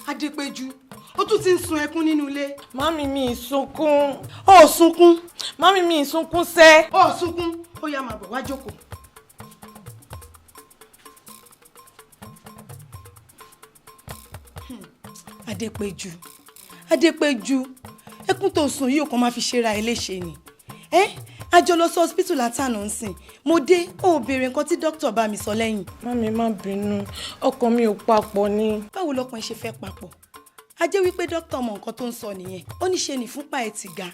Adépéjú, ó tún ti ń sun ẹkún nínú ilé. Mami mi ìsunkún. Ó sunkún. Mami mi ìsunkún sẹ́. Ó sunkún. Ó yá máa bọ̀ wá jókòó. Adépéjú. Adépéjú. Ẹkún tó sùn yìí ó kàn máa fi ṣera ẹ léṣe ni. A jọ lọ sí hospital látànà ń sìn. Mo dé, ó béèrè nǹkan tí dókítà bá mi sọ lẹ́yìn. Mami má bínú, ọkàn mi ò papọ̀ ni. Báwo lọkàn ṣe fẹ́ papọ̀? A jẹ́ wípé dókítà mọ nǹkan tó ń sọ nìyẹn. Ó ní ṣe ní fúnpá ẹ ti ga.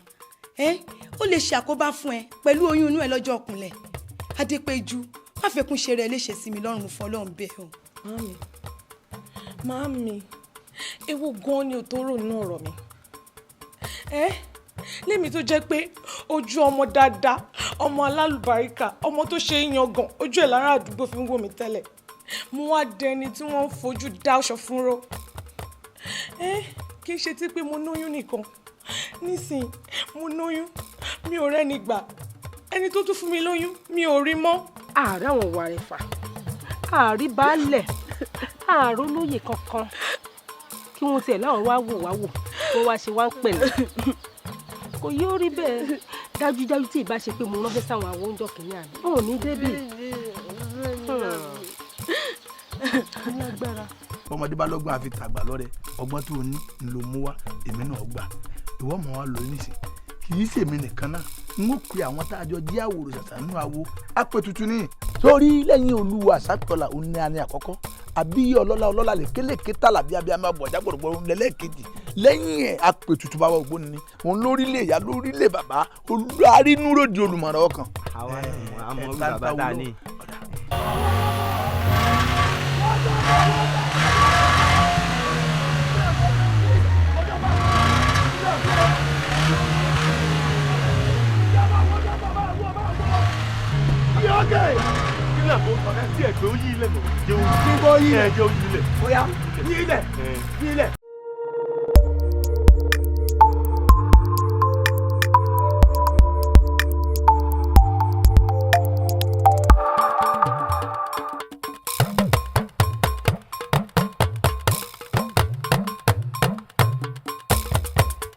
Ó lè ṣàkóbá fún ẹ pẹ̀lú oyún inú ẹ lọ́jọ́ ọkùnlẹ̀. Adépéjú, má fẹ́kún ṣe rẹ léṣe sí mi lọ́rùn fún Ọlọ́run bẹ́ẹ̀ o. Mami, ewu gan ni ò tó rò nínú ọ̀rọ̀ mi. Lémi tó jẹ́ pé ojú ọmọ dáadáa, ọmọ alálùbáríkà, ọmọ tó ṣe é yangàn, ojú ẹ̀ lára àdúgbò fi ń wò mí tẹ́lẹ̀. Mo wá dẹni tí wọ́n ń fojú dá aṣọ fúnró. Kì í ṣe tí pé mo lóyún nìkan. Nísìnyí, mo lóyún, mi ò rẹ́ni gbà. Ẹni tó tún fún mi lóyún, mi ò rí mọ́. Ààrẹ àwọn wà rẹ̀ fà. Ààrí baálẹ̀, ààrò lóye kankan. Kí wọ́n tiẹ̀ láwọn wá wò wọ́n wá ṣe wá ń pẹ̀lẹ́. Kò yóò rí bẹ́ẹ̀ dájúdájú tí ìbá ṣe pé mo ránṣẹ́ sáwọn àwọn oúnjẹ kìíní àná. Ò ní débì. Ọmọdé bá lọ́gbọ́n àfi tàgbà lọ́rẹ ọgbọ́n tó ní ló mú wá èmi náà gbà ìwọ mọ̀ wá lóyún nísìn kì í ṣèmi nìkan náà n ó pe àwọn tá a jọ jí àwòrán ṣàṣàánú àwo apẹ̀tutù ní. sórí lẹ́yìn olúwa àṣàtọ̀là òun ní àní àkọ́kọ́ àbí ọlọ́lá lè kélékè tàlàbí abiyamọ àbọ̀já gbọ̀dọ̀gbọ̀dọ̀ lẹ́lẹ́kejì lẹ́yìn ẹ̀ apẹ̀tutù bàbá ògbóni ni òun lórílẹ̀ ìyá lórílẹ̀ bàbá olùrínúròdì olùmọ̀ràn ọkàn. àwa àmọ́ orí bàbá tá a ní. Okay. Ilé àbò ọ̀rẹ́ tí ẹ̀gbẹ́ ó yí ilẹ̀ lọ. Jẹun. Kí bọ́ yí ilẹ̀. Ẹ̀jẹ̀ ó yí ilẹ̀. Ó yá, yí ilẹ̀. Yí ilẹ̀.